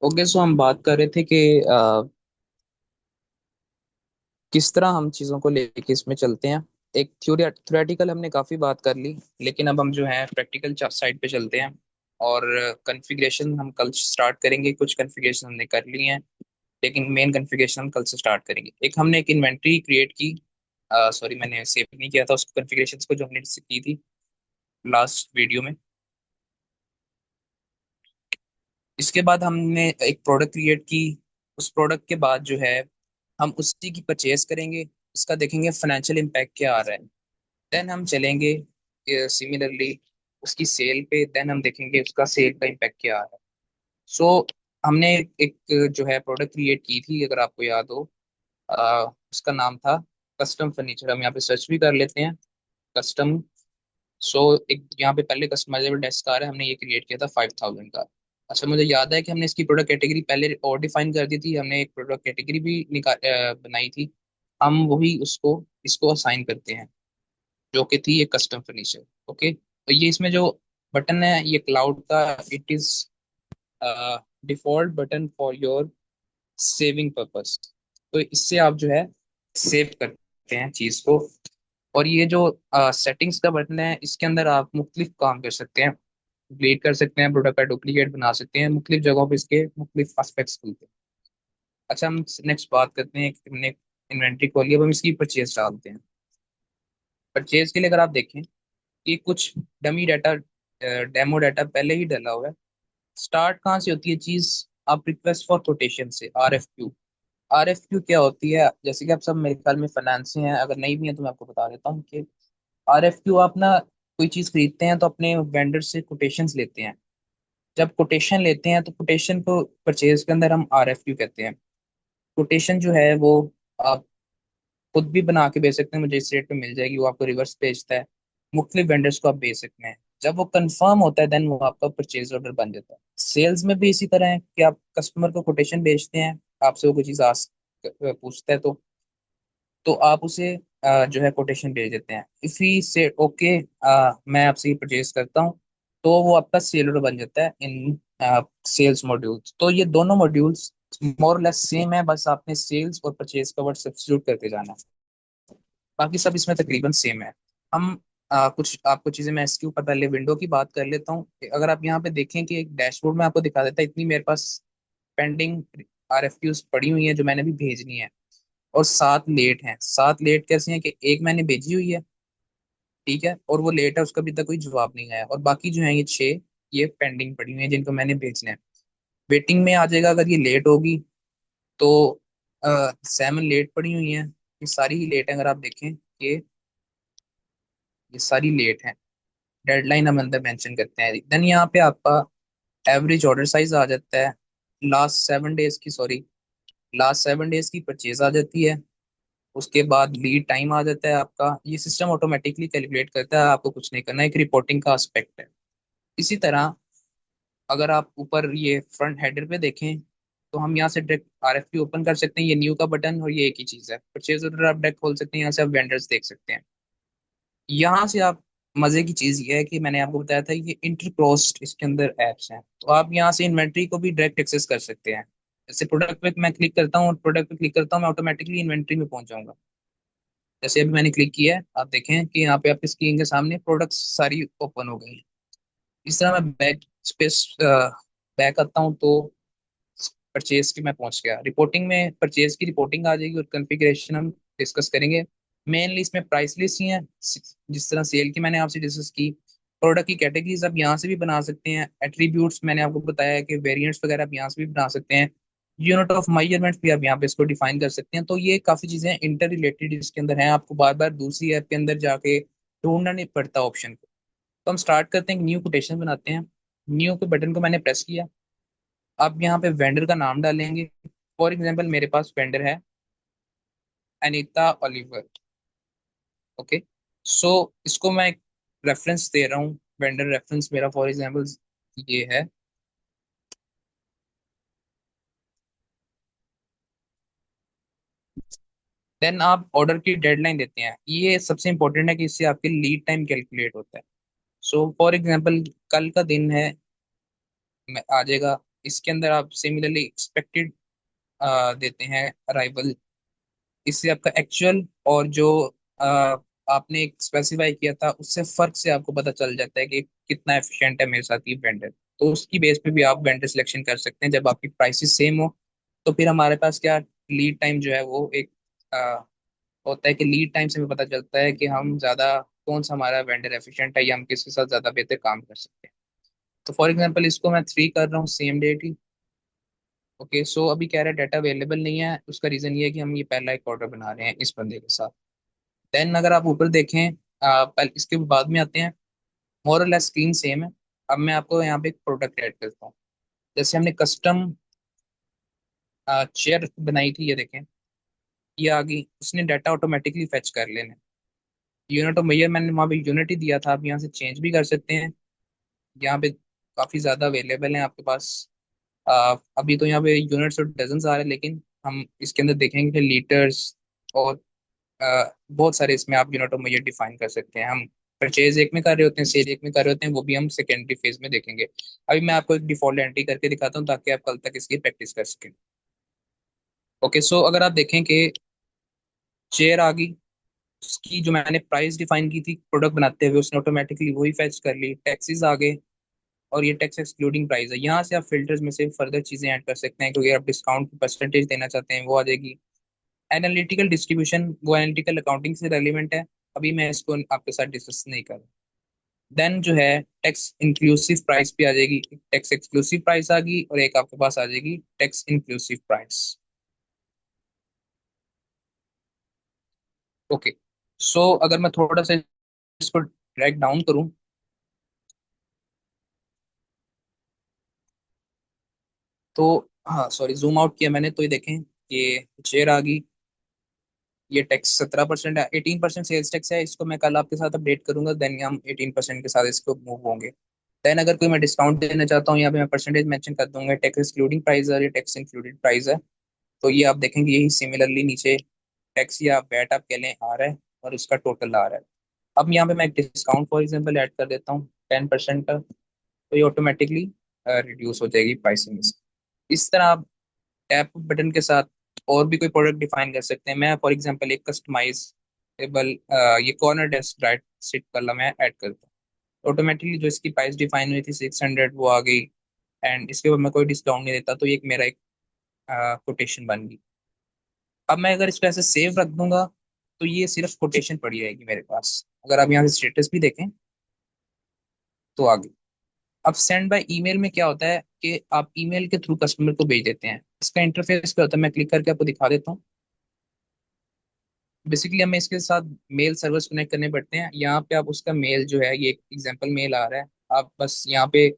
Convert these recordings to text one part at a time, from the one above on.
Okay, सो हम बात कर रहे थे कि किस तरह हम चीज़ों को लेके इसमें चलते हैं। एक थ्योरेटिकल हमने काफ़ी बात कर ली, लेकिन अब हम जो है प्रैक्टिकल साइड पे चलते हैं। और कॉन्फ़िगरेशन हम कल स्टार्ट करेंगे। कुछ कॉन्फ़िगरेशन हमने कर ली हैं, लेकिन मेन कॉन्फ़िगरेशन हम कल से स्टार्ट करेंगे। एक हमने एक इन्वेंट्री क्रिएट की। सॉरी, मैंने सेव नहीं किया था उस कॉन्फ़िगरेशन को जो हमने की थी लास्ट वीडियो में। इसके बाद हमने एक प्रोडक्ट क्रिएट की। उस प्रोडक्ट के बाद जो है हम उसी की परचेज करेंगे। इसका देखेंगे फाइनेंशियल इम्पैक्ट क्या आ रहा है। देन हम चलेंगे सिमिलरली उसकी सेल पे। देन हम देखेंगे उसका सेल का इम्पैक्ट क्या आ रहा है। सो हमने एक जो है प्रोडक्ट क्रिएट की थी, अगर आपको याद हो। उसका नाम था कस्टम फर्नीचर। हम यहाँ पे सर्च भी कर लेते हैं, कस्टम। सो एक यहाँ पे पहले कस्टमाइजेबल डेस्क आ रहा है, हमने ये क्रिएट किया था 5000 का। अच्छा, मुझे याद है कि हमने इसकी प्रोडक्ट कैटेगरी पहले और डिफाइन कर दी थी। हमने एक प्रोडक्ट कैटेगरी भी बनाई थी। हम वही उसको इसको असाइन करते हैं, जो कि थी ये कस्टम फर्नीचर। ओके, तो ये इसमें जो बटन है ये क्लाउड का, it is default button for your saving purpose. तो इससे आप जो है सेव करते हैं चीज को। और ये जो सेटिंग्स का बटन है, इसके अंदर आप मुख्तलिफ काम कर सकते हैं। डिलीट कर सकते हैं, प्रोडक्ट का डुप्लीकेट बना सकते हैं, मुख्तलिफ जगहों पे इसके मुख्तलिफ एस्पेक्ट्स खुलते हैं। अच्छा, हम नेक्स्ट बात करते हैं। हमने इन्वेंट्री खोली, अब हम इसकी परचेज डालते हैं। परचेज के लिए अगर आप देखें कि कुछ डमी डाटा, डेमो डाटा पहले ही डला हुआ है। स्टार्ट कहाँ से होती है चीज? आप रिक्वेस्ट फॉर कोटेशन से, RFQ। RFQ क्या होती है? जैसे कि आप सब मेरे ख्याल में फाइनेंस से हैं, अगर नहीं भी है तो मैं आपको बता देता हूँ कि RFQ, आप ना कोई चीज खरीदते हैं तो अपने वेंडर से कोटेशंस लेते हैं। जब कोटेशन लेते हैं तो कोटेशन को परचेज के अंदर हम RFQ कहते हैं। कोटेशन जो है वो आप खुद भी बना के बेच सकते हैं, मुझे इस रेट पे मिल जाएगी, वो आपको रिवर्स भेजता है। मुख्तलिफ वेंडर्स को आप बेच सकते हैं। जब वो कंफर्म होता है देन वो आपका परचेज ऑर्डर बन जाता है। सेल्स में भी इसी तरह है कि आप कस्टमर को कोटेशन बेचते हैं, आपसे वो कोई चीज़ पूछता है तो आप उसे जो है कोटेशन भेज देते हैं। इफ ही से ओके, मैं आपसे ये परचेज करता हूँ, तो वो आपका सेलर बन जाता है इन सेल्स मॉड्यूल्स। तो ये दोनों मॉड्यूल्स मोर लेस सेम है, बस आपने सेल्स और परचेज का वर्ड सब्स्टिट्यूट करके जाना है। बाकी सब इसमें तकरीबन सेम है। हम कुछ आपको चीजें, मैं इसके ऊपर पहले विंडो की बात कर लेता हूँ। अगर आप यहाँ पे देखें कि एक डैशबोर्ड में आपको दिखा देता है इतनी मेरे पास पेंडिंग RFQs पड़ी हुई हैं जो मैंने भी भेजनी है। और 7 लेट हैं। 7 लेट कैसे हैं कि एक मैंने भेजी हुई है, ठीक है, और वो लेट है, उसका अभी तक कोई जवाब नहीं आया। और बाकी जो है ये 6, ये पेंडिंग पड़ी हुई है जिनको मैंने भेजना है। वेटिंग में आ जाएगा अगर ये लेट होगी तो। 7 लेट पड़ी हुई हैं, ये सारी ही लेट है। अगर आप देखें कि ये सारी लेट हैं, डेडलाइन हम अंदर मेंशन करते हैं। देन यहाँ पे आपका एवरेज ऑर्डर साइज आ जाता है। लास्ट 7 डेज की परचेज आ जाती है। उसके बाद लीड टाइम आ जाता है आपका। ये सिस्टम ऑटोमेटिकली कैलकुलेट करता है, आपको कुछ नहीं करना, एक रिपोर्टिंग का एस्पेक्ट है। इसी तरह अगर आप ऊपर ये फ्रंट हेडर पे देखें तो हम यहाँ से डायरेक्ट RFQ ओपन कर सकते हैं। ये न्यू का बटन और ये एक ही चीज़ है। परचेज ऑर्डर आप डायरेक्ट खोल सकते हैं, यहाँ से आप वेंडर्स देख सकते हैं। यहाँ से आप, मजे की चीज ये है कि मैंने आपको बताया था ये इंटरक्रोस्ड इसके अंदर एप्स हैं, तो आप यहाँ से इन्वेंट्री को भी डायरेक्ट एक्सेस कर सकते हैं। जैसे प्रोडक्ट पे मैं क्लिक करता हूँ और प्रोडक्ट पे क्लिक करता हूँ, मैं ऑटोमेटिकली इन्वेंट्री में पहुंच जाऊंगा। जैसे अभी मैंने क्लिक किया है, आप देखें कि यहाँ पे आपकी स्क्रीन के सामने प्रोडक्ट्स सारी ओपन हो गई हैं। इस तरह मैं बैक स्पेस बैक आता हूँ तो परचेज की मैं पहुंच गया। रिपोर्टिंग में परचेज की रिपोर्टिंग आ जाएगी और कॉन्फ़िगरेशन हम डिस्कस करेंगे। मेनली इसमें प्राइस लिस्ट ही है, जिस तरह सेल की मैंने आपसे डिस्कस की। प्रोडक्ट की कैटेगरीज आप यहाँ से भी बना सकते हैं। एट्रीब्यूट्स मैंने आपको बताया है कि वेरिएंट्स वगैरह आप यहाँ से भी बना सकते हैं। यूनिट ऑफ मेजरमेंट भी आप यहाँ पे इसको डिफाइन कर सकते हैं। तो ये काफी चीजें इंटर रिलेटेड इसके अंदर हैं, आपको बार बार दूसरी ऐप के अंदर जाके ढूंढना नहीं पड़ता ऑप्शन को। तो हम स्टार्ट करते हैं, न्यू कोटेशन बनाते हैं। न्यू के बटन को मैंने प्रेस किया। आप यहाँ पे वेंडर का नाम डालेंगे। फॉर एग्जाम्पल मेरे पास वेंडर है अनीता ओलिवर। ओके, सो इसको मैं एक रेफरेंस दे रहा हूँ। वेंडर रेफरेंस मेरा फॉर एग्जाम्पल ये है। देन आप ऑर्डर की डेडलाइन देते हैं। ये सबसे इंपॉर्टेंट है कि इससे आपके लीड टाइम कैलकुलेट होता है। सो फॉर एग्जाम्पल कल का दिन है, आ जाएगा इसके अंदर आप सिमिलरली एक्सपेक्टेड देते हैं अराइवल। इससे आपका एक्चुअल और जो अ, आपने एक स्पेसिफाई किया था उससे फर्क से आपको पता चल जाता है कि कितना एफिशिएंट है मेरे साथ ये वेंडर। तो उसकी बेस पे भी आप वेंडर सिलेक्शन कर सकते हैं जब आपकी प्राइसेस सेम हो। तो फिर हमारे पास क्या, लीड टाइम जो है वो एक होता है कि लीड टाइम से हमें पता चलता है कि हम ज्यादा कौन सा हमारा वेंडर एफिशिएंट है या हम किसके साथ ज्यादा बेहतर काम कर सकते हैं। तो फॉर एग्जांपल इसको मैं 3 कर रहा हूँ, सेम डेट ही। ओके, सो अभी कह रहा है डाटा अवेलेबल नहीं है, उसका रीजन ये है कि हम ये पहला एक ऑर्डर बना रहे हैं इस बंदे के साथ। देन अगर आप ऊपर देखें, पहले इसके बाद में आते हैं, मोर और लेस स्क्रीन सेम है। अब मैं आपको यहाँ पे एक प्रोडक्ट ऐड करता हूँ। जैसे हमने कस्टम चेयर बनाई थी, ये देखें, ये आ गई, उसने डाटा ऑटोमेटिकली फेच कर लेना। यूनिट ऑफ मेजर मैंने वहाँ पे यूनिट ही दिया था, आप यहाँ से चेंज भी कर सकते हैं। यहाँ पे काफ़ी ज़्यादा अवेलेबल हैं आपके पास। अभी तो यहाँ पे यूनिट्स और डजन आ रहे हैं, लेकिन हम इसके अंदर देखेंगे कि लीटर्स और बहुत सारे इसमें आप यूनिट ऑफ मेजर डिफाइन कर सकते हैं। हम परचेज एक में कर रहे होते हैं, सेल एक में कर रहे होते हैं, वो भी हम सेकेंडरी फेज में देखेंगे। अभी मैं आपको एक डिफॉल्ट एंट्री करके दिखाता हूँ ताकि आप कल तक इसकी प्रैक्टिस कर सकें। ओके, सो अगर आप देखें कि चेयर आ गई, उसकी जो मैंने प्राइस डिफाइन की थी प्रोडक्ट बनाते हुए उसने ऑटोमेटिकली वही फेच कर ली। टैक्सेस आ गए, और ये टैक्स एक्सक्लूडिंग प्राइस है। यहाँ से आप फिल्टर्स में से फर्दर चीजें ऐड कर सकते हैं, क्योंकि आप डिस्काउंट की परसेंटेज देना चाहते हैं वो आ जाएगी। एनालिटिकल डिस्ट्रीब्यूशन, वो एनालिटिकल अकाउंटिंग से रेलिवेंट है, अभी मैं इसको आपके साथ डिस्कस नहीं कर रहा। देन जो है टैक्स इंक्लूसिव प्राइस भी आ जाएगी, टैक्स एक्सक्लूसिव प्राइस आ गई, और एक आपके पास आ जाएगी टैक्स इंक्लूसिव प्राइस। ओके, सो अगर मैं थोड़ा सा इसको ड्रैग डाउन करूं, तो हाँ सॉरी, जूम आउट किया मैंने, तो ये देखें ये चेयर आ गई। ये टैक्स 17% है, 18% सेल्स टैक्स है, इसको मैं कल आपके साथ अपडेट करूंगा, देन हम 18% के साथ इसको मूव होंगे। देन अगर कोई मैं डिस्काउंट देना चाहता हूँ, यहाँ पे मैं परसेंटेज मेंशन कर दूंगा, टैक्स एक्सक्लूडिंग प्राइस है, ये टैक्स इंक्लूडेड प्राइस है। तो ये आप देखेंगे यही सिमिलरली नीचे टैक्स या वैट आप कह लें आ रहा है, और उसका टोटल आ रहा है। अब यहाँ पे मैं एक डिस्काउंट फॉर एग्जाम्पल ऐड कर देता हूँ 10% का, तो ये ऑटोमेटिकली रिड्यूस हो जाएगी प्राइसिंग। इस तरह आप टैप बटन के साथ और भी कोई प्रोडक्ट डिफाइन कर सकते हैं। मैं फॉर एग्जांपल एक कस्टमाइजेबल ये कॉर्नर डेस्क राइट सिट वाला मैं ऐड करता हूँ। ऑटोमेटिकली जो इसकी प्राइस डिफाइन हुई थी 600 वो आ गई, एंड इसके ऊपर मैं कोई डिस्काउंट नहीं देता, तो ये एक मेरा एक कोटेशन बन गई। अब मैं अगर इसको ऐसे सेव रख दूंगा, तो ये सिर्फ कोटेशन पड़ी रहेगी मेरे पास। अगर आप यहाँ से स्टेटस भी देखें तो आ गई। अब सेंड बाय ईमेल में क्या होता है कि आप ईमेल के थ्रू कस्टमर को भेज देते हैं। इसका इंटरफेस क्या होता है, मैं क्लिक करके आपको दिखा देता हूँ। बेसिकली हमें इसके साथ मेल सर्वर्स कनेक्ट करने पड़ते हैं। यहाँ पे आप उसका मेल जो है, ये एक एग्जांपल मेल आ रहा है, आप बस यहाँ पे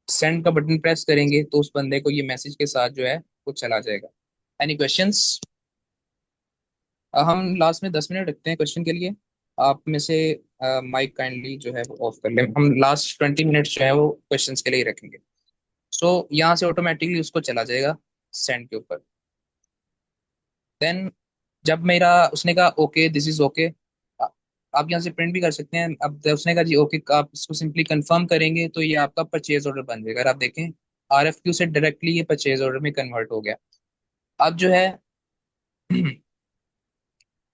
सेंड का बटन प्रेस करेंगे तो उस बंदे को ये मैसेज के साथ जो है वो चला जाएगा। Any questions? हम लास्ट में 10 मिनट रखते हैं क्वेश्चन के लिए। आप में से माइक काइंडली जो है वो ऑफ कर लें, हम लास्ट 20 मिनट्स जो है वो क्वेश्चंस के लिए ही रखेंगे। सो यहाँ से ऑटोमेटिकली उसको चला जाएगा सेंड के ऊपर। देन जब मेरा उसने कहा ओके दिस इज ओके, आप यहाँ से प्रिंट भी कर सकते हैं। अब जब उसने कहा जी ओके, आप इसको सिंपली कंफर्म करेंगे तो ये आपका परचेज ऑर्डर बन जाएगा। अगर आप देखें आरएफक्यू से डायरेक्टली ये परचेज ऑर्डर में कन्वर्ट हो गया। अब जो है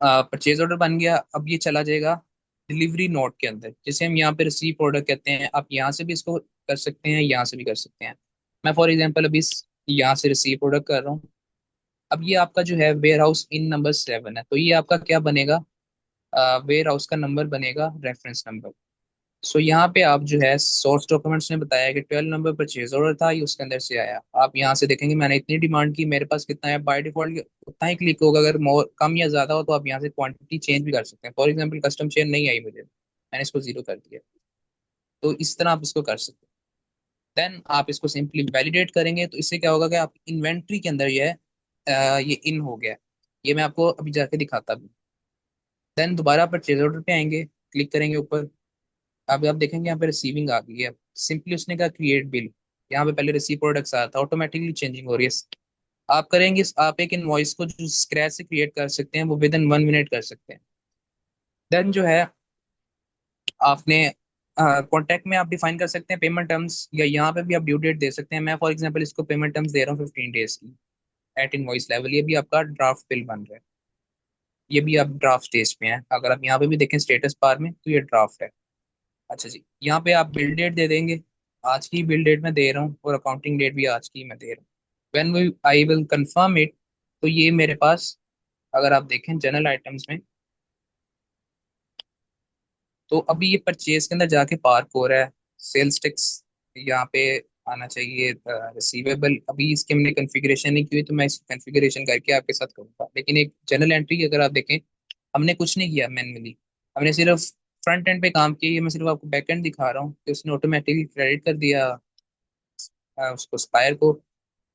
परचेज ऑर्डर बन गया, अब ये चला जाएगा डिलीवरी नोट के अंदर, जिसे हम यहाँ पे रिसीव ऑर्डर कहते हैं। आप यहाँ से भी इसको कर सकते हैं, यहाँ से भी कर सकते हैं। मैं फॉर एग्जांपल अभी यहाँ से रिसीव ऑर्डर कर रहा हूँ। अब ये आपका जो है वेयर हाउस इन नंबर 7 है, तो ये आपका क्या बनेगा, वेयर हाउस का नंबर बनेगा रेफरेंस नंबर। सो यहाँ पे आप जो है सोर्स डॉक्यूमेंट्स ने बताया कि 12 नंबर परचेज ऑर्डर था, ये उसके अंदर से आया। आप यहाँ से देखेंगे मैंने इतनी डिमांड की, मेरे पास कितना है, बाय डिफॉल्ट उतना ही क्लिक होगा। अगर मोर कम या ज्यादा हो तो आप यहाँ से क्वांटिटी चेंज भी कर सकते हैं। फॉर एग्जाम्पल कस्टम चेयर नहीं आई मुझे, मैंने इसको 0 कर दिया, तो इस तरह आप इसको कर सकते हैं। देन आप इसको सिंपली वैलिडेट करेंगे, तो इससे क्या होगा कि आप इन्वेंट्री के अंदर ये है, ये इन हो गया। ये मैं आपको अभी जाके दिखाता भी। देन दोबारा परचेज ऑर्डर पे आएंगे, क्लिक करेंगे ऊपर। अब आप देखेंगे यहाँ पे रिसीविंग आ गई है। सिंपली उसने कहा क्रिएट बिल, यहाँ पे पहले रिसीव प्रोडक्ट्स आया था, ऑटोमेटिकली चेंजिंग हो रही है। आप करेंगे, आप एक इनवॉइस को जो स्क्रैच से क्रिएट कर सकते हैं वो विद इन 1 मिनट कर सकते हैं। देन जो है आपने कॉन्टैक्ट में आप डिफाइन कर सकते हैं पेमेंट टर्म्स, या यहाँ पे भी आप ड्यू डेट दे सकते हैं। मैं फॉर एग्जांपल इसको पेमेंट टर्म्स दे रहा हूँ 15 डेज की एट इनवॉइस लेवल। ये भी आपका ड्राफ्ट बिल बन रहा है, ये भी आप ड्राफ्ट स्टेज पे हैं। अगर आप यहाँ पे भी देखें स्टेटस बार में तो ये ड्राफ्ट है। अच्छा जी, यहाँ पे आप बिल डेट दे देंगे, आज की बिल डेट मैं दे रहा हूँ और अकाउंटिंग डेट भी आज की मैं दे रहा हूँ। When we I will confirm it, तो ये मेरे पास, अगर आप देखें जनरल आइटम्स में, तो अभी ये परचेज के अंदर जाके पार्क हो रहा है। सेल्स टैक्स यहाँ पे आना चाहिए, रिसीवेबल अभी इसके हमने कॉन्फ़िगरेशन नहीं की हुई, तो मैं इसकी कॉन्फ़िगरेशन करके आपके साथ करूँगा। लेकिन एक जनरल एंट्री अगर आप देखें, हमने कुछ नहीं किया मैनुअली, हमने सिर्फ फ्रंट एंड पे काम किया। ये मैं सिर्फ आपको बैक एंड दिखा रहा हूँ कि उसने ऑटोमेटिकली क्रेडिट कर दिया उसको सप्लायर को,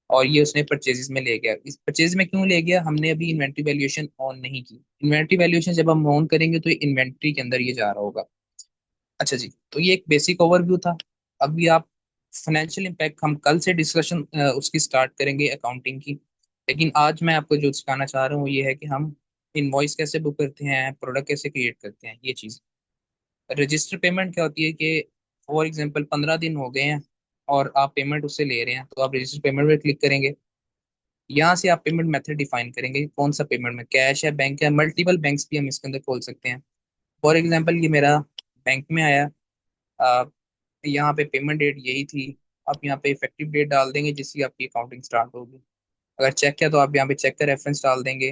और ये उसने परचेजेस में ले गया। इस परचेज में क्यों ले गया, हमने अभी इन्वेंट्री वैल्यूएशन ऑन नहीं की। इन्वेंट्री वैल्यूएशन जब हम ऑन करेंगे तो ये इन्वेंट्री के अंदर ये जा रहा होगा। अच्छा जी, तो ये एक बेसिक ओवरव्यू था। अभी आप फाइनेंशियल इम्पैक्ट हम कल से डिस्कशन उसकी स्टार्ट करेंगे अकाउंटिंग की। लेकिन आज मैं आपको जो सिखाना चाह रहा हूँ ये है कि हम इनवॉइस कैसे बुक करते हैं, प्रोडक्ट कैसे क्रिएट करते हैं, ये चीज़। रजिस्टर पेमेंट क्या होती है कि फॉर एग्जांपल 15 दिन हो गए हैं और आप पेमेंट उससे ले रहे हैं, तो आप रजिस्टर पेमेंट पे क्लिक करेंगे। यहाँ से आप पेमेंट मेथड डिफाइन करेंगे, कौन सा पेमेंट में, कैश है, बैंक है, मल्टीपल बैंक्स भी हम इसके अंदर खोल सकते हैं। फॉर एग्जांपल ये मेरा बैंक में आया, यहाँ पे पेमेंट डेट यही थी। आप यहाँ पे इफेक्टिव डेट डाल देंगे जिसकी आपकी अकाउंटिंग स्टार्ट होगी। अगर चेक किया तो आप यहाँ पे चेक का रेफरेंस डाल देंगे।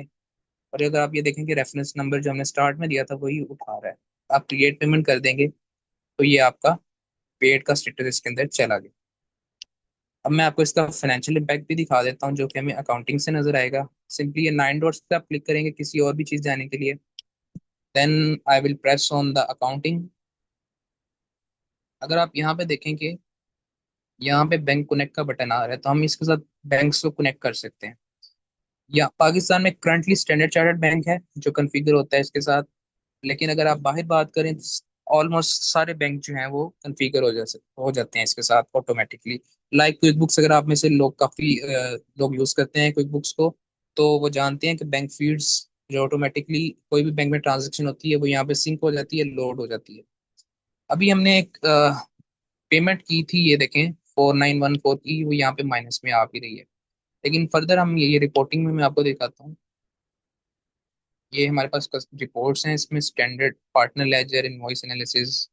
और अगर आप ये देखेंगे रेफरेंस नंबर जो हमने स्टार्ट में दिया था वही उठा रहा है, आप क्रिएट पेमेंट कर देंगे, तो ये आपका पेड का स्टेटस इसके अंदर चला गया। अब मैं आपको इसका फाइनेंशियल इम्पैक्ट भी दिखा देता हूँ जो कि हमें अकाउंटिंग से नजर आएगा। सिंपली ये 9 डॉट्स पे आप क्लिक करेंगे किसी और भी चीज जाने के लिए, then I will press on the accounting. अगर आप यहाँ पे देखेंगे, यहाँ पे बैंक कनेक्ट का बटन आ रहा है, तो हम इसके साथ बैंक्स को कनेक्ट कर सकते हैं। या पाकिस्तान में करंटली स्टैंडर्ड चार्टर्ड बैंक है जो कॉन्फ़िगर होता है इसके साथ। लेकिन अगर आप बाहर बात करें तो ऑलमोस्ट सारे बैंक जो हैं वो कॉन्फ़िगर हो जाते हैं इसके साथ ऑटोमेटिकली। लाइक क्विक बुक्स, अगर आप में से लोग काफ़ी लोग यूज़ करते हैं क्विक बुक्स को, तो वो जानते हैं कि बैंक फीड्स जो ऑटोमेटिकली कोई भी बैंक में ट्रांजेक्शन होती है वो यहाँ पे सिंक हो जाती है, लोड हो जाती है। अभी हमने एक पेमेंट की थी, ये देखें 4914 की, वो यहाँ पे माइनस में आ भी रही है। लेकिन फर्दर हम ये रिपोर्टिंग में मैं आपको दिखाता हूँ। ये हमारे पास रिपोर्ट्स हैं, इसमें standard partner ledger, invoice analysis,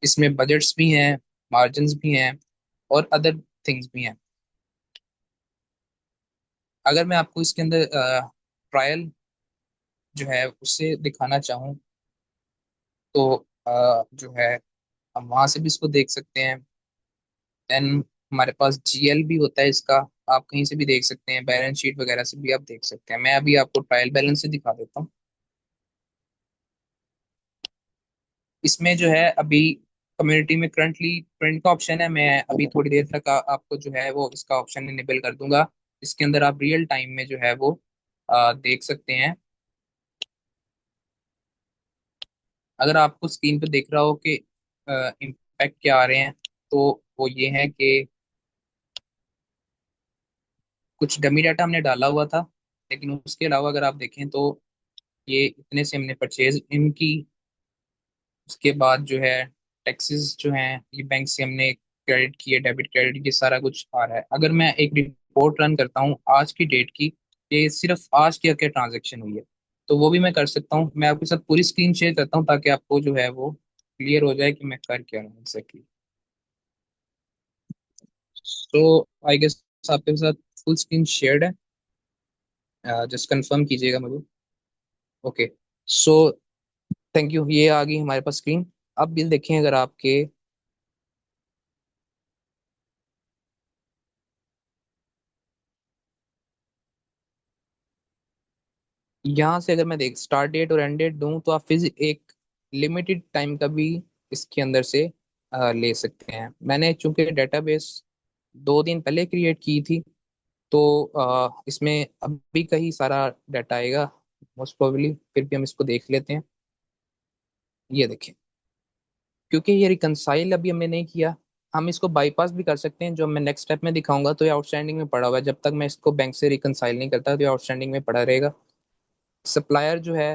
इसमें बजट्स भी हैं, मार्जिन्स भी हैं, और अदर थिंग्स भी हैं। अगर मैं आपको इसके अंदर ट्रायल जो है उससे दिखाना चाहूँ, तो जो है हम वहां से भी इसको देख सकते हैं। देन हमारे पास जीएल भी होता है इसका, आप कहीं से भी देख सकते हैं, बैलेंस शीट वगैरह से भी आप देख सकते हैं। मैं अभी आपको ट्रायल बैलेंस से दिखा देता हूँ। इसमें जो है अभी कम्युनिटी में करंटली प्रिंट का ऑप्शन है, मैं अभी थोड़ी देर तक आपको जो है वो इसका ऑप्शन इनेबल कर दूंगा। इसके अंदर आप रियल टाइम में जो है वो देख सकते हैं। अगर आपको स्क्रीन पे देख रहा हो कि इम्पैक्ट क्या आ रहे हैं, तो वो ये है कि कुछ डमी डाटा हमने डाला हुआ था, लेकिन उसके अलावा अगर आप देखें तो ये इतने से हमने परचेज इनकी। उसके बाद जो है टैक्सेस जो हैं ये बैंक से हमने क्रेडिट किए, डेबिट क्रेडिट, ये सारा कुछ आ रहा है। अगर मैं एक रिपोर्ट रन करता हूँ आज की डेट की, ये सिर्फ आज की क्या ट्रांजेक्शन हुई है, तो वो भी मैं कर सकता हूँ। मैं आपके साथ पूरी स्क्रीन शेयर करता हूँ ताकि आपको जो है वो क्लियर हो जाए कि मैं कर क्या रहा हूँ एग्जैक्टली। तो आई गेस आपके साथ फुल स्क्रीन शेयर्ड है, जस्ट कंफर्म कीजिएगा मुझे। ओके, सो थैंक यू, ये आ गई हमारे पास स्क्रीन। अब बिल देखें अगर आपके, यहाँ से अगर मैं देख स्टार्ट डेट और एंड डेट दूं, तो आप फिर एक लिमिटेड टाइम का भी इसके अंदर से ले सकते हैं। मैंने चूंकि डेटाबेस 2 दिन पहले क्रिएट की थी, तो इसमें अभी का ही सारा डाटा आएगा मोस्ट प्रोबेबली। फिर भी हम इसको देख लेते हैं। ये देखें, क्योंकि ये रिकंसाइल अभी हमने नहीं किया, हम इसको बाईपास भी कर सकते हैं। जो मैं नेक्स्ट स्टेप में दिखाऊंगा तो ये आउटस्टैंडिंग में पड़ा हुआ है, जब तक मैं इसको बैंक से रिकंसाइल नहीं करता तो ये आउटस्टैंडिंग में पड़ा रहेगा। सप्लायर जो है,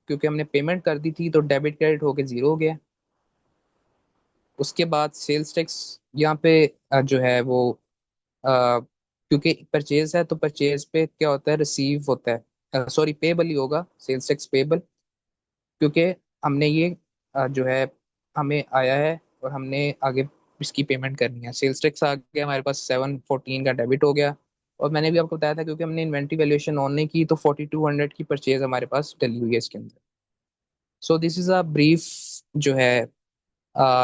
क्योंकि हमने पेमेंट कर दी थी तो डेबिट क्रेडिट होके जीरो हो गया। उसके बाद सेल्स टैक्स यहाँ पे जो है वो क्योंकि परचेज है तो परचेज पे क्या होता है, रिसीव होता है, सॉरी पेबल ही होगा, सेल्स टैक्स पेबल, क्योंकि हमने ये जो है हमें आया है और हमने आगे इसकी पेमेंट करनी है। सेल्स टैक्स आ गया हमारे पास, 714 का डेबिट हो गया। और मैंने भी आपको बताया था क्योंकि हमने इन्वेंट्री वैल्यूएशन ऑन नहीं की, तो 4200 की परचेज हमारे पास डली हुई है इसके अंदर। सो दिस इज अ ब्रीफ जो है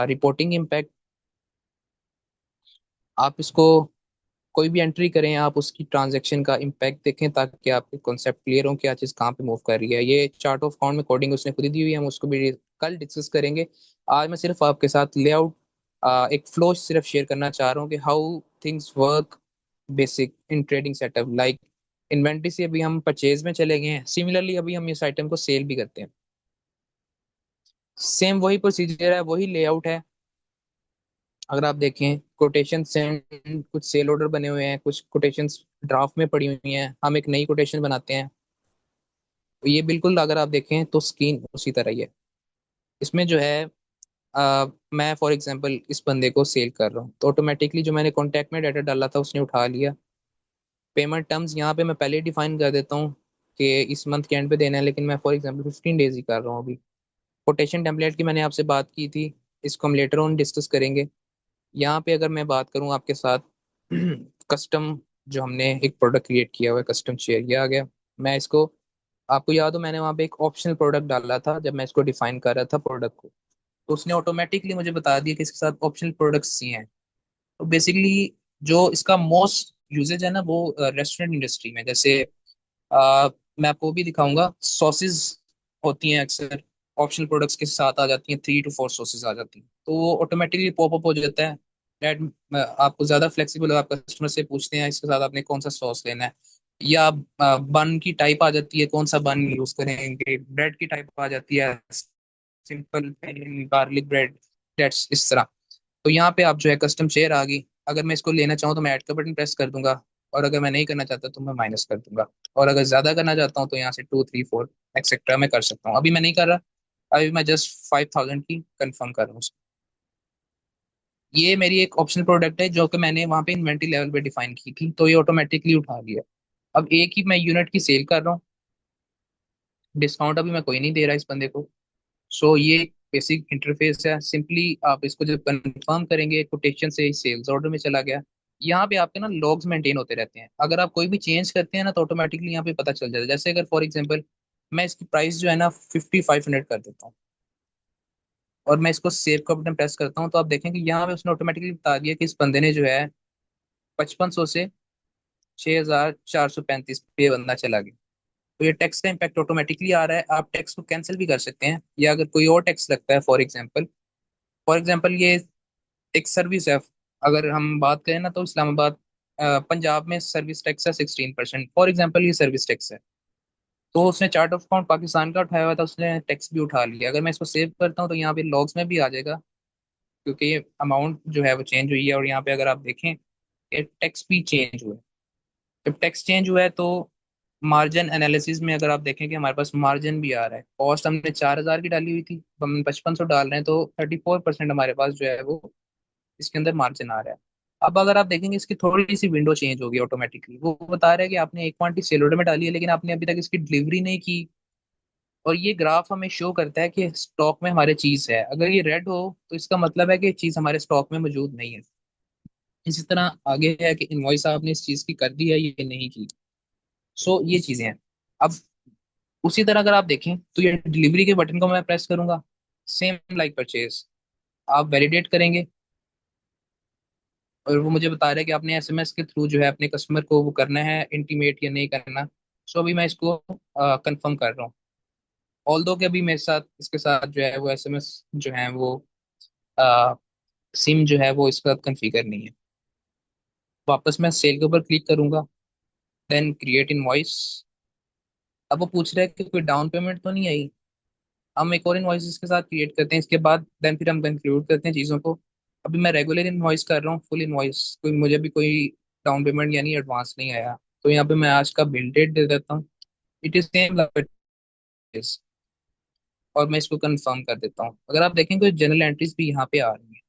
रिपोर्टिंग इम्पैक्ट। आप इसको कोई भी एंट्री करें, आप उसकी ट्रांजैक्शन का इम्पैक्ट देखें ताकि आपके कॉन्सेप्ट क्लियर हो क्या चीज़ कहाँ पे मूव कर रही है। ये चार्ट ऑफ अकाउंट में कोडिंग उसने खुद ही दी हुई है, हम उसको भी कल डिस्कस करेंगे। आज मैं सिर्फ आपके साथ लेआउट एक फ्लो सिर्फ शेयर करना चाह रहा हूँ कि how things work basic in trading setup. Like inventory से अभी हम परचेज में चले गए हैं, सिमिलरली अभी हम इस आइटम को सेल भी करते हैं। सेम वही प्रोसीजर है, वही लेआउट है। अगर आप देखें कोटेशन सेंड, कुछ सेल ऑर्डर बने हुए हैं, कुछ कोटेशंस ड्राफ्ट में पड़ी हुई हैं, हम एक नई कोटेशन बनाते हैं। तो ये बिल्कुल अगर आप देखें तो स्कीम उसी तरह ही है। इसमें जो है मैं फॉर एग्जांपल इस बंदे को सेल कर रहा हूँ तो ऑटोमेटिकली जो मैंने कॉन्टैक्ट में डाटा डाला था उसने उठा लिया। पेमेंट टर्म्स यहाँ पे मैं पहले ही डिफाइन कर देता हूँ कि इस मंथ के एंड पे देना है, लेकिन मैं फॉर एग्जांपल 15 डेज ही कर रहा हूँ अभी। कोटेशन टेम्पलेट की मैंने आपसे बात की थी, इसको हम लेटर ऑन डिस्कस करेंगे। यहाँ पे अगर मैं बात करूँ आपके साथ कस्टम, जो हमने एक प्रोडक्ट क्रिएट किया हुआ है, कस्टम शेयर किया आ गया। मैं इसको, आपको याद हो मैंने वहाँ पे एक ऑप्शनल प्रोडक्ट डाला था जब मैं इसको डिफाइन कर रहा था प्रोडक्ट को, तो उसने ऑटोमेटिकली मुझे बता दिया कि इसके साथ ऑप्शनल प्रोडक्ट्स ही हैं। तो बेसिकली जो इसका मोस्ट यूजेज है ना वो रेस्टोरेंट इंडस्ट्री में, जैसे मैं आपको भी दिखाऊंगा, सॉसेज होती हैं अक्सर ऑप्शनल प्रोडक्ट्स के साथ आ जाती हैं, 3 to 4 सॉसेज आ जाती हैं, तो वो ऑटोमेटिकली पॉपअप हो जाता है दैट आपको ज़्यादा फ्लेक्सिबल हो, आप कस्टमर से पूछते हैं इसके साथ आपने कौन सा सॉस लेना है, या बन की टाइप आ जाती है कौन सा बन यूज करेंगे, ब्रेड की टाइप आ जाती है सिंपल गार्लिक ब्रेड, डेट्स इस तरह। तो यहाँ पे आप जो है कस्टम शेयर आ गई, अगर मैं इसको लेना चाहूँ तो मैं ऐड का बटन प्रेस कर दूंगा, और अगर मैं नहीं करना चाहता तो मैं माइनस कर दूंगा। और अगर ज्यादा करना चाहता हूँ तो यहाँ से 2 3 4 एक्सेट्रा मैं कर सकता हूँ। अभी मैं नहीं कर रहा, अभी मैं जस्ट 5000 की कंफर्म कर रहा हूँ। ये मेरी एक ऑप्शनल प्रोडक्ट है जो कि मैंने वहाँ पे इन्वेंट्री लेवल पे डिफाइन की थी, तो ये ऑटोमेटिकली उठा लिया। अब एक ही मैं यूनिट की सेल कर रहा हूँ, डिस्काउंट अभी मैं कोई नहीं दे रहा इस बंदे को। सो ये बेसिक इंटरफेस है, सिंपली आप इसको जब कंफर्म करेंगे कोटेशन से सेल्स ऑर्डर में चला गया। यहाँ पे आपके ना लॉग्स मेंटेन होते रहते हैं, अगर आप कोई भी चेंज करते हैं ना तो ऑटोमेटिकली यहाँ पे पता चल जाता है। जैसे अगर फॉर एग्जांपल मैं इसकी प्राइस जो है ना 5500 कर देता हूँ और मैं इसको सेव का बटन प्रेस करता हूँ, तो आप देखेंगे यहाँ पे उसने ऑटोमेटिकली बता दिया कि इस बंदे ने जो है 5500 से 6435 पे बंदा चला गया। तो ये टैक्स का इम्पैक्ट ऑटोमेटिकली आ रहा है। आप टैक्स को कैंसिल भी कर सकते हैं, या अगर कोई और टैक्स लगता है फॉर एग्जांपल ये एक सर्विस है, अगर हम बात करें ना तो इस्लामाबाद पंजाब में सर्विस टैक्स है 16%, फॉर एग्जांपल ये सर्विस टैक्स है। तो उसने चार्ट ऑफ अकाउंट पाकिस्तान का उठाया हुआ था, उसने टैक्स भी उठा लिया। अगर मैं इसको सेव करता हूँ तो यहाँ पे लॉग्स में भी आ जाएगा, क्योंकि अमाउंट जो है वो चेंज हुई है। और यहाँ पे अगर आप देखें कि टैक्स भी चेंज हुआ है। जब टैक्स चेंज हुआ है तो मार्जिन एनालिसिस में अगर आप देखें कि हमारे पास मार्जिन भी आ रहा है, कॉस्ट हमने 4000 की डाली हुई थी, अब हम 5500 डाल रहे हैं, तो 34% हमारे पास जो है वो इसके अंदर मार्जिन आ रहा है। अब अगर आप देखेंगे इसकी थोड़ी सी विंडो चेंज होगी ऑटोमेटिकली, वो बता रहा है कि आपने एक क्वांटिटी सेल ऑर्डर में डाली है लेकिन आपने अभी तक इसकी डिलीवरी नहीं की। और ये ग्राफ हमें शो करता है कि स्टॉक में हमारे चीज है, अगर ये रेड हो तो इसका मतलब है कि चीज हमारे स्टॉक में मौजूद नहीं है। इसी तरह आगे है कि इनवॉइस आपने इस चीज की कर दी है ये नहीं की। सो ये चीजें हैं। अब उसी तरह अगर आप देखें तो ये डिलीवरी के बटन को मैं प्रेस करूंगा, सेम लाइक परचेज आप वैलिडेट करेंगे, और वो मुझे बता रहा है कि आपने एसएमएस के थ्रू जो है अपने कस्टमर को वो करना है इंटीमेट या नहीं करना। सो अभी मैं इसको कंफर्म कर रहा हूँ, ऑल दो के अभी मेरे साथ इसके साथ जो है वो एसएमएस जो है वो सिम जो है वो इसका कन्फिगर नहीं है। वापस मैं सेल के ऊपर क्लिक करूंगा, देन क्रिएट इनवॉइस। अब वो पूछ रहा है कि कोई डाउन पेमेंट तो नहीं आई, हम एक और इनवॉइस इसके साथ क्रिएट करते हैं इसके बाद, देन फिर हम कंक्लूड करते हैं चीज़ों को। अभी मैं रेगुलर इनवॉइस कर रहा हूँ, फुल इनवॉइस, कोई मुझे भी कोई डाउन पेमेंट यानी एडवांस नहीं आया। तो यहाँ पे मैं आज का बिल डेट दे देता हूँ, इट इज सेम, और मैं इसको कंफर्म कर देता हूँ। अगर आप देखें तो जनरल एंट्रीज भी यहाँ पे आ रही हैं।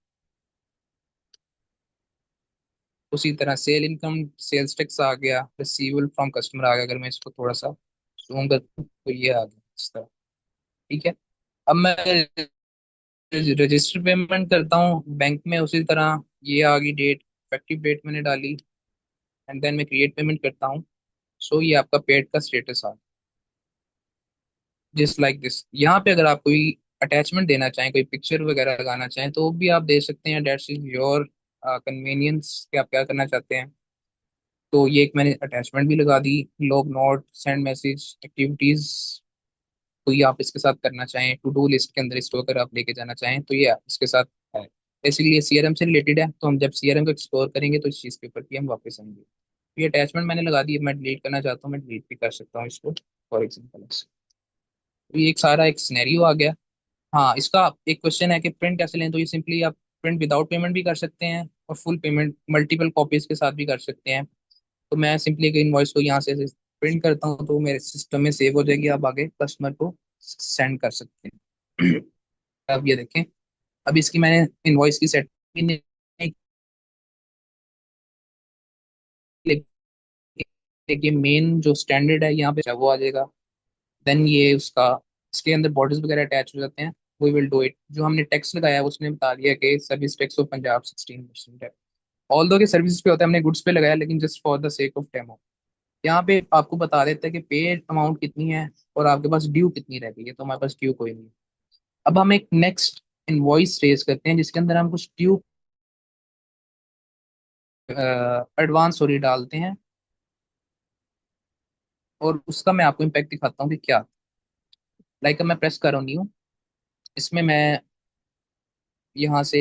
उसी तरह सेल इनकम, सेल्स टैक्स आ गया, रिसीवेबल फ्रॉम कस्टमर आ गया। अगर मैं इसको थोड़ा सा जूम करता हूँ तो ये आ गया इस तरह। ठीक है। अब मैं रजिस्टर पेमेंट करता हूँ बैंक में, उसी तरह ये आ गई डेट, इफेक्टिव डेट मैंने डाली, एंड देन मैं क्रिएट पेमेंट करता हूँ। सो ये आपका पेड का स्टेटस आ, जस्ट लाइक दिस। यहाँ पे अगर आप कोई अटैचमेंट देना चाहें, कोई पिक्चर वगैरह लगाना चाहें, तो वो भी आप दे सकते हैं। डेट्स इज योर कन्वीनियंस कि आप क्या करना चाहते हैं। तो ये एक मैंने अटैचमेंट भी लगा दी। Log note, send message, activities, कोई आप इसके साथ करना चाहें, टू डू लिस्ट के अंदर इसको अगर आप लेके जाना चाहें तो ये इसके साथ है। इसीलिए सीआरएम से रिलेटेड है, तो हम जब सीआरएम को एक्सप्लोर करेंगे तो इस चीज़ के ऊपर भी हम वापस आएंगे। तो ये अटैचमेंट मैंने लगा दी। अब मैं डिलीट करना चाहता हूँ, मैं डिलीट भी कर सकता हूँ इसको, फॉर एग्जाम्पल। तो ये एक सारा एक सिनेरियो आ गया। हाँ, इसका एक क्वेश्चन है कि प्रिंट कैसे लें, तो ये सिंपली आप प्रिंट विदाउट पेमेंट भी कर सकते हैं और फुल पेमेंट मल्टीपल कॉपीज के साथ भी कर सकते हैं। तो मैं सिंपली एक इनवॉइस को यहाँ से प्रिंट करता हूँ तो मेरे सिस्टम में सेव हो जाएगी, आप आगे कस्टमर को सेंड कर सकते हैं। अब ये देखें, अब इसकी मैंने इनवॉइस की सेटिंग नहीं की, लेकिन मेन जो स्टैंडर्ड है यहाँ पे वो आ जाएगा। देन ये उसका, इसके अंदर बॉर्डर्स वगैरह अटैच हो जाते हैं। We will do it. जो हमने टैक्स लगाया है उसने बता दिया कि सर्विस टैक्स ऑफ पंजाब 16% है। ऑल दो के सर्विस पे होता है, हमने गुड्स पे लगाया, लेकिन just for the sake of demo यहाँ पे आपको बता देता है कि पे अमाउंट कितनी है और आपके पास ड्यू कितनी रह गई है। तो हमारे पास ड्यू कोई नहीं है। अब हम एक नेक्स्ट इनवॉइस रेज करते हैं जिसके अंदर हम कुछ ड्यू एडवांस सॉरी डालते हैं, और उसका मैं आपको इम्पैक्ट दिखाता हूँ कि क्या। लाइक मैं प्रेस कर रही हूँ, इसमें मैं यहाँ से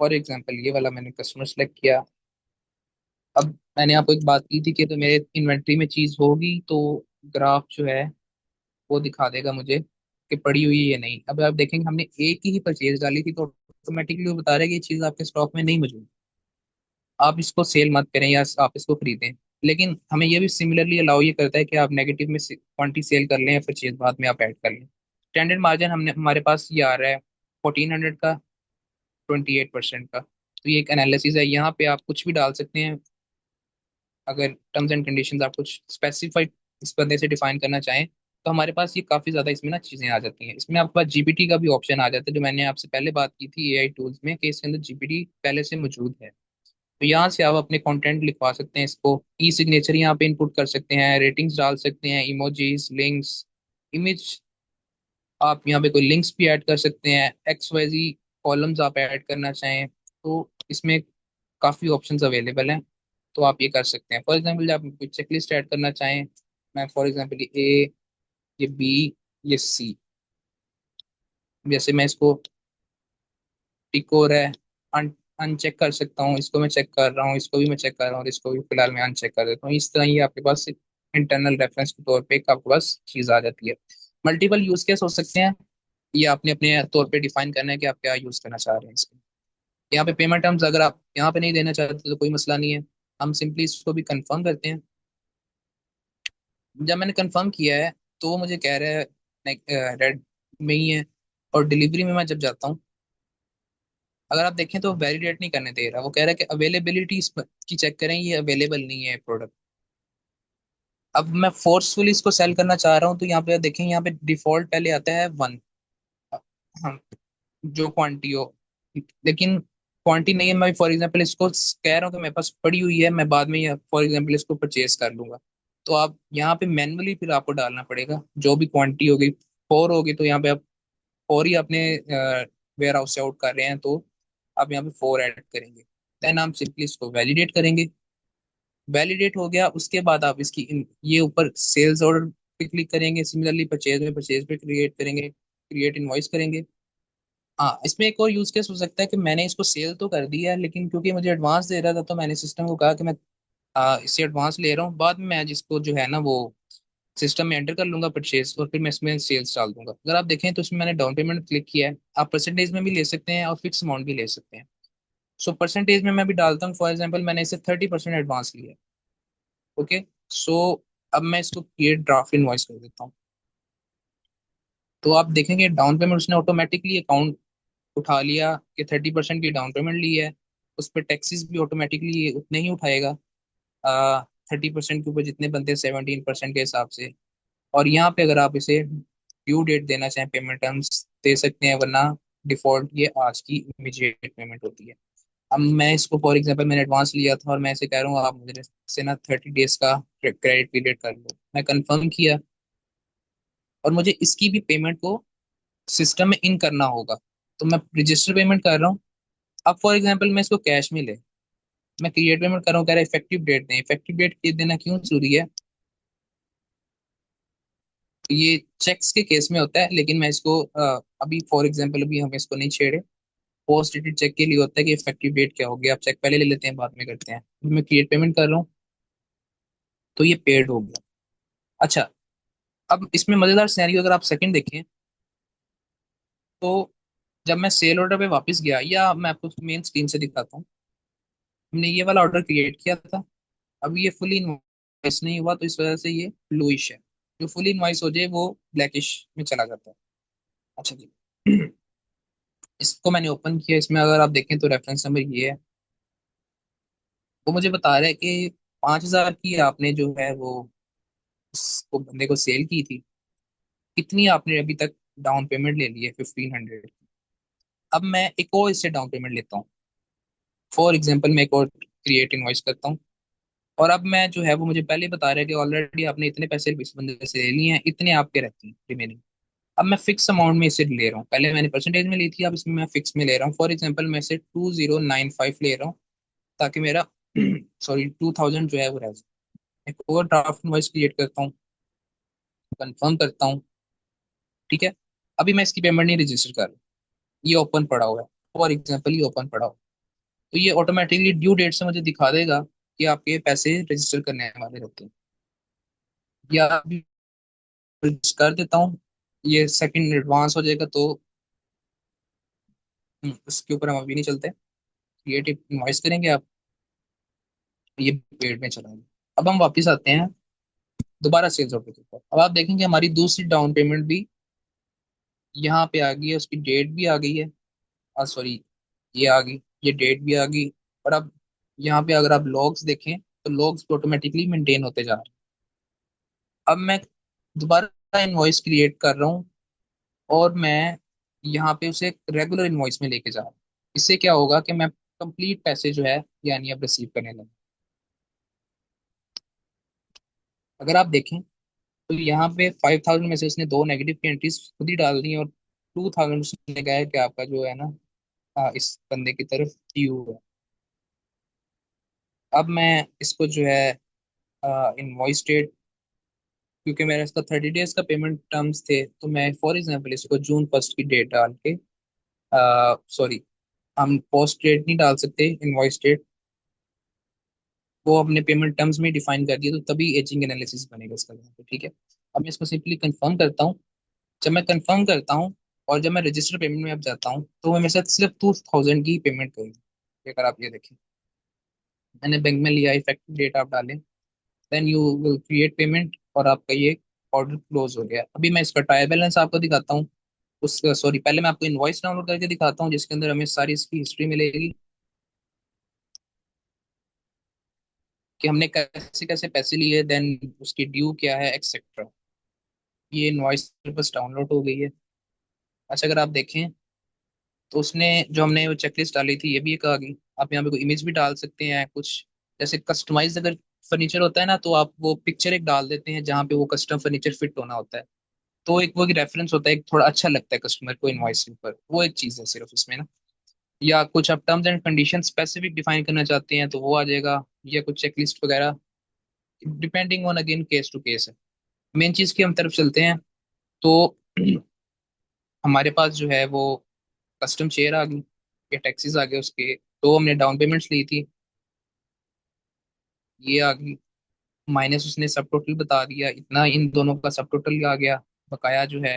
फॉर एग्जांपल ये वाला मैंने कस्टमर सेलेक्ट किया। अब मैंने आपको एक बात की थी कि तो मेरे इन्वेंट्री में चीज़ होगी तो ग्राफ जो है वो दिखा देगा मुझे कि पड़ी हुई है या नहीं। अब आप देखेंगे हमने एक ही परचेज डाली थी तो ऑटोमेटिकली वो बता रहा है कि ये चीज़ आपके स्टॉक में नहीं मौजूद। आप इसको सेल मत करें या आप इसको खरीदें। लेकिन हमें ये भी सिमिलरली अलाउ ये करता है कि आप नेगेटिव में क्वांटिटी सेल कर लें या परचेज बाद में आप ऐड कर लें। स्टैंडर्ड मार्जिन हमने हमारे पास ये आ रहा है 1400 का, 28% का। तो ये एक एनालिसिस है, यहाँ पे आप कुछ भी डाल सकते हैं। अगर टर्म्स एंड कंडीशंस आप कुछ स्पेसिफाइड इस बंदे से डिफाइन करना चाहें तो हमारे पास ये काफ़ी ज़्यादा इसमें ना चीज़ें आ जाती हैं। इसमें आपके पास जीपीटी का भी ऑप्शन आ जाता है, जो मैंने आपसे पहले बात की थी एआई टूल्स में, कि इसके अंदर जीपीटी पहले से मौजूद है। तो यहाँ से आप अपने कंटेंट लिखवा सकते हैं, इसको ई सिग्नेचर यहाँ पे इनपुट कर सकते हैं, रेटिंग्स डाल सकते हैं, इमोजीज, लिंक्स, इमेज। आप यहाँ पे कोई लिंक्स भी ऐड कर सकते हैं, एक्स वाई जी कॉलम्स आप ऐड करना चाहें तो इसमें काफ़ी ऑप्शंस अवेलेबल हैं। तो आप ये कर सकते हैं। फॉर एग्जांपल जब आप कोई चेकलिस्ट ऐड करना चाहें, मैं फॉर एग्जांपल ये ए, ये बी, ये सी, जैसे मैं इसको टिक हो रहा है, अनचेक कर सकता हूँ। इसको मैं चेक कर रहा हूँ, इसको भी मैं चेक कर रहा हूँ, और इसको भी फिलहाल मैं अनचेक कर देता हूँ। इस तरह ये आपके पास इंटरनल रेफरेंस के तौर पे एक आपके पास चीज़ आ जाती है। मल्टीपल यूज केस हो सकते हैं, ये आपने अपने तौर पे डिफाइन करना है कि आप क्या यूज करना चाह रहे हैं इसको। यहाँ पे पेमेंट टर्म्स अगर आप यहाँ पे नहीं देना चाहते तो कोई मसला नहीं है, हम सिंपली इसको भी कंफर्म करते हैं। जब मैंने कंफर्म किया है तो वो मुझे कह रहा है रेड में ही है। और डिलीवरी में मैं जब जाता हूँ, अगर आप देखें तो वैलिडेट नहीं करने दे रहा, वो कह रहा है कि अवेलेबिलिटी की चेक करें, ये अवेलेबल नहीं है प्रोडक्ट। अब मैं फोर्सफुली इसको सेल करना चाह रहा हूँ तो यहाँ पे देखें, यहाँ पे डिफॉल्ट पहले आता है 1। हाँ, जो क्वांटिटी हो, लेकिन क्वांटिटी नहीं है। मैं फॉर एग्जांपल इसको कह रहा हूँ कि मेरे पास पड़ी हुई है, मैं बाद में फॉर एग्जांपल इसको परचेज कर लूंगा। तो आप यहाँ पे मैनुअली फिर आपको डालना पड़ेगा जो भी क्वांटिटी होगी। 4 होगी तो यहाँ पे आप 4 ही अपने वेयर हाउस से आउट कर रहे हैं, तो आप यहाँ पे 4 ऐड करेंगे। देन हम सिंपली इसको वैलिडेट करेंगे। वैलिडेट हो गया, उसके बाद आप इसकी ये ऊपर सेल्स ऑर्डर पे क्लिक करेंगे। सिमिलरली परचेज में परचेज पे क्रिएट करेंगे, क्रिएट इनवॉइस करेंगे। हाँ, इसमें एक और यूज केस हो सकता है कि मैंने इसको सेल तो कर दिया है, लेकिन क्योंकि मुझे एडवांस दे रहा था तो मैंने सिस्टम को कहा कि मैं इससे एडवांस ले रहा हूँ, बाद में मैं जिसको जो है ना वो सिस्टम में एंटर कर लूंगा परचेज, और फिर मैं इसमें सेल्स डाल दूंगा। अगर आप देखें तो इसमें मैंने डाउन पेमेंट क्लिक किया है। आप परसेंटेज में भी ले सकते हैं और फिक्स अमाउंट भी ले सकते हैं। सो परसेंटेज में मैं भी डालता हूँ, फॉर एग्जाम्पल मैंने इसे 30% एडवांस लिया है। ओके। सो अब मैं इसको क्रिएट ड्राफ्ट इनवॉइस कर देता हूँ। तो आप देखेंगे डाउन पेमेंट उसने ऑटोमेटिकली अकाउंट उठा लिया कि 30% की डाउन पेमेंट ली है। उस पर टैक्सेस भी ऑटोमेटिकली उतने ही उठाएगा, 30% के ऊपर जितने बनते हैं 17% के हिसाब से। और यहाँ पे अगर आप इसे ड्यू डेट देना चाहें, पेमेंट टर्म्स दे सकते हैं, वरना डिफॉल्ट ये आज की इमीडिएट पेमेंट होती है। अब मैं इसको फॉर एग्जांपल मैंने एडवांस लिया था और मैं ऐसे कह रहा हूँ आप मुझे से ना 30 डेज का क्रेडिट पीरियड कर लो। मैं कंफर्म किया और मुझे इसकी भी पेमेंट को सिस्टम में इन करना होगा, तो मैं रजिस्टर पेमेंट कर रहा हूँ। अब फॉर एग्जांपल मैं इसको कैश में ले, मैं क्रिएट पेमेंट कर रहा हूँ, कह रहा है इफेक्टिव डेट दें। इफेक्टिव डेट देना क्यों जरूरी है? ये चेक्स के केस में होता है, लेकिन मैं इसको अभी फॉर एग्जांपल अभी हम इसको नहीं छेड़े। पोस्ट डेटेड चेक के लिए होता है कि इफेक्टिव डेट क्या होगी, आप चेक पहले ले लेते हैं बाद में करते हैं। मैं क्रिएट पेमेंट कर रहा हूँ तो ये पेड हो गया। अच्छा, अब इसमें मजेदार सिनेरियो अगर आप सेकंड देखें, तो जब मैं सेल ऑर्डर पे वापस गया, या मैं आपको मेन स्क्रीन से दिखाता हूँ, हमने ये वाला ऑर्डर क्रिएट किया था। अब ये फुली इनवॉइस नहीं हुआ, तो इस वजह से ये ब्लूइश है। जो फुली इनवॉइस हो जाए वो ब्लैकिश में चला जाता है। अच्छा जी। इसको मैंने ओपन किया, इसमें अगर आप देखें तो रेफरेंस नंबर ये है। वो मुझे बता रहा है कि 5,000 की आपने जो है वो उसको बंदे को सेल की थी, कितनी आपने अभी तक डाउन पेमेंट ले ली है? 1,500। अब मैं एक और इससे डाउन पेमेंट लेता हूँ। फॉर एग्जाम्पल मैं एक और क्रिएट इनवॉइस करता हूँ, और अब मैं जो है वो मुझे पहले ही बता रहा है कि ऑलरेडी आपने इतने पैसे इस बंदे से ले लिए हैं, इतने आपके रहते हैं रिमेनिंग। अब मैं फिक्स अमाउंट में इसे ले रहा हूँ, पहले मैंने परसेंटेज में ली थी, अब इसमें मैं फिक्स में ले रहा हूँ। फॉर एग्जाम्पल मैं इसे 2,095 ले रहा हूँ, ताकि मेरा सॉरी 2,000 जो है वो रह जाए। एक और ड्राफ्ट इनवॉइस क्रिएट करता हूँ, कंफर्म करता हूँ। ठीक है, अभी मैं इसकी पेमेंट नहीं रजिस्टर कर रहा, ये ओपन पड़ा हुआ है। फॉर एग्जाम्पल ये ओपन पड़ा हुआ है, तो ये ऑटोमेटिकली ड्यू डेट से मुझे दिखा देगा कि आपके पैसे रजिस्टर करने वाले रहते हैं। या अभी कर देता हूँ, ये सेकंड एडवांस हो जाएगा, तो उसके ऊपर हम अभी नहीं चलते। क्रिएटिव इनवॉइस करेंगे आप, ये पेड में चलाएंगे। अब हम वापस आते हैं दोबारा सेल्स ऑर्डर के ऊपर। अब आप देखेंगे हमारी दूसरी डाउन पेमेंट भी यहाँ पे आ गई है, उसकी डेट भी आ गई है। सॉरी, ये आ गई, ये डेट भी आ गई। और अब यहाँ पे अगर आप लॉग्स देखें तो लॉग्स ऑटोमेटिकली मेंटेन होते जा रहे हैं। अब मैं दोबारा इनवॉइस क्रिएट कर रहा हूँ, और मैं यहाँ पे उसे रेगुलर इनवॉइस में लेके जा रहा हूँ। इससे क्या होगा कि मैं कंप्लीट पैसे जो है यानी अब रिसीव करने लगा। अगर आप देखें तो यहाँ पे 5,000 में से उसने दो नेगेटिव की एंट्रीज खुद ही डाल दी, और 2,000 उसने कहा है कि आपका जो है ना, इस बंदे की तरफ ड्यू है। अब मैं इसको जो है इनवॉइस डेट, क्योंकि मेरा इसका 30 डेज का पेमेंट टर्म्स थे, तो मैं फॉर एग्जांपल इसको June 1 की डेट डाल के, सॉरी, हम पोस्ट डेट नहीं डाल सकते, इनवॉइस डेट वो अपने पेमेंट टर्म्स में डिफाइन कर दिया, तो तभी एजिंग एनालिसिस बनेगा इसका यहाँ पे। ठीक है, अब मैं इसको सिंपली कंफर्म करता हूँ। जब मैं कंफर्म करता हूँ और जब मैं रजिस्टर पेमेंट में अब जाता हूँ, तो वो मेरे साथ सिर्फ 2,000 की पेमेंट करेगी। अगर आप ये देखें, मैंने बैंक में लिया, इफेक्टिव डेट आप डालें, then you will create payment, और आपका ये ऑर्डर क्लोज हो गया। अभी मैं इसका ट्रायल बैलेंस आपको दिखाता हूँ। उस सॉरी, पहले मैं आपको इनवॉइस डाउनलोड करके दिखाता हूँ, जिसके अंदर हमें सारी इसकी हिस्ट्री मिलेगी कि हमने कैसे कैसे पैसे लिए, देन उसकी ड्यू क्या है, एक्सेट्रा। ये इनवॉइस बस डाउनलोड हो गई है। अच्छा, अगर आप देखें तो उसने जो हमने वो चेकलिस्ट डाली थी ये भी एक आ गई। आप यहाँ पे कोई इमेज भी डाल सकते हैं कुछ, जैसे कस्टमाइज अगर फर्नीचर होता है ना, तो आप वो पिक्चर एक डाल देते हैं जहाँ पे वो कस्टम फर्नीचर फिट होना होता है, तो एक वो रेफरेंस होता है, एक थोड़ा अच्छा लगता है कस्टमर को इनवॉइस के ऊपर, वो एक चीज़ है सिर्फ इसमें ना। या कुछ आप terms and condition specific define करना चाहते हैं तो वो आ जाएगा, या कुछ चेकलिस्ट वगैरह, depending on again case to case है। मेन चीज़ की हम तरफ चलते हैं, तो हमारे पास जो है वो कस्टम शेयर आ गई, या टैक्सेस आ गए उसके, तो हमने डाउन पेमेंट्स ली थी, ये आ गई, माइनस उसने सब टोटल बता दिया इतना, इन दोनों का सब टोटल आ गया। बकाया जो है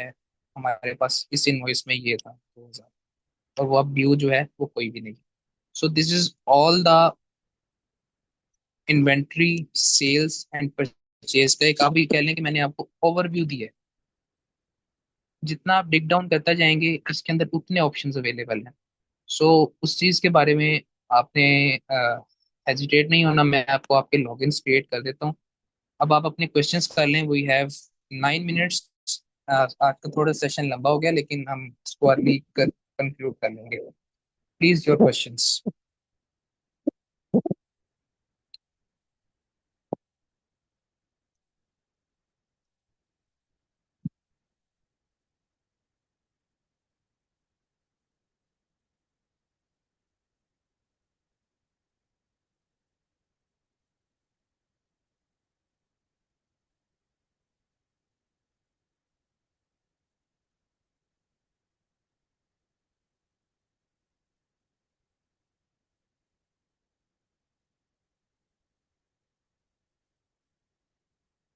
हमारे पास इस इनवॉइस में ये था 2,000, और वो अब ड्यू जो है वो कोई भी नहीं। So this is all the inventory sales and purchase का एक, आप ही कह लें कि मैंने आपको ओवरव्यू दिया है। जितना आप डिग डाउन करता जाएंगे इसके अंदर उतने ऑप्शंस अवेलेबल हैं। सो उस चीज़ के बारे में आपने हेजिटेट नहीं होना, मैं आपको आपके लॉगिन्स क्रिएट कर देता हूँ। अब आप अपने क्वेश्चंस कर लें। We have 9 minutes. आज का थोड़ा सेशन लंबा हो गया, लेकिन हम इसको अर्ली कर कंक्लूड कर लेंगे। Please your questions.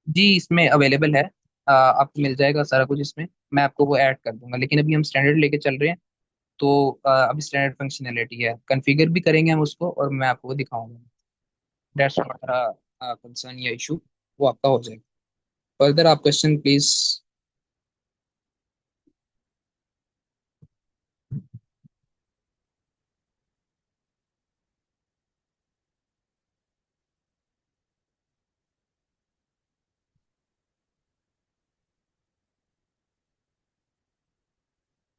जी, इसमें अवेलेबल है। आपको मिल जाएगा सारा कुछ इसमें। मैं आपको वो ऐड कर दूंगा, लेकिन अभी हम स्टैंडर्ड लेके चल रहे हैं। तो अभी स्टैंडर्ड फंक्शनैलिटी है, कॉन्फ़िगर भी करेंगे हम उसको, और मैं आपको वो दिखाऊंगा। दैट्स नॉट कंसर्न या इशू। वो आपका हो जाएगा। फर्दर आप क्वेश्चन प्लीज।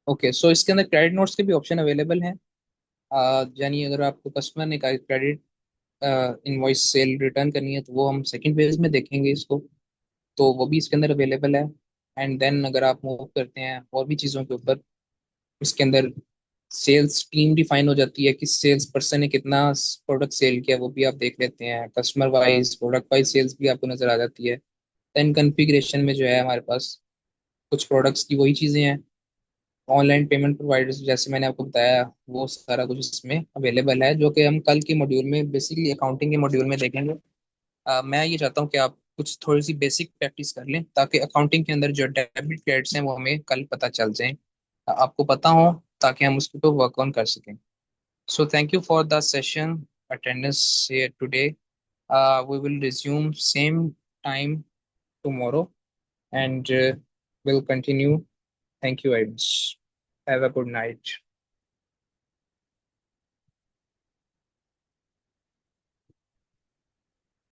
ओके, सो इसके अंदर क्रेडिट नोट्स के भी ऑप्शन अवेलेबल हैं। यानी अगर आपको कस्टमर ने क्रेडिट इनवॉइस सेल रिटर्न करनी है, तो वो हम सेकंड पेज में देखेंगे इसको। तो वो भी इसके अंदर अवेलेबल है। एंड देन अगर आप मूव करते हैं और भी चीज़ों के ऊपर, इसके अंदर सेल्स टीम डिफाइन हो जाती है कि सेल्स पर्सन ने कितना प्रोडक्ट सेल किया, वो भी आप देख लेते हैं। Customer wise, product wise sales भी आपको नजर आ जाती है। देन कॉन्फ़िगरेशन में जो है हमारे पास कुछ प्रोडक्ट्स की वही चीज़ें हैं। ऑनलाइन पेमेंट प्रोवाइडर्स जैसे मैंने आपको बताया, वो सारा कुछ इसमें अवेलेबल है, जो कि हम कल के मॉड्यूल में, बेसिकली अकाउंटिंग के मॉड्यूल में देखेंगे। मैं ये चाहता हूँ कि आप कुछ थोड़ी सी बेसिक प्रैक्टिस कर लें, ताकि अकाउंटिंग के अंदर जो डेबिट क्रेडिट्स हैं वो हमें कल पता चल जाएं, आपको पता हो, ताकि हम उसके ऊपर वर्क ऑन कर सकें। So thank you for the session attendance here today. We will resume same time tomorrow, and we'll continue. Thank you very much. Have a good night.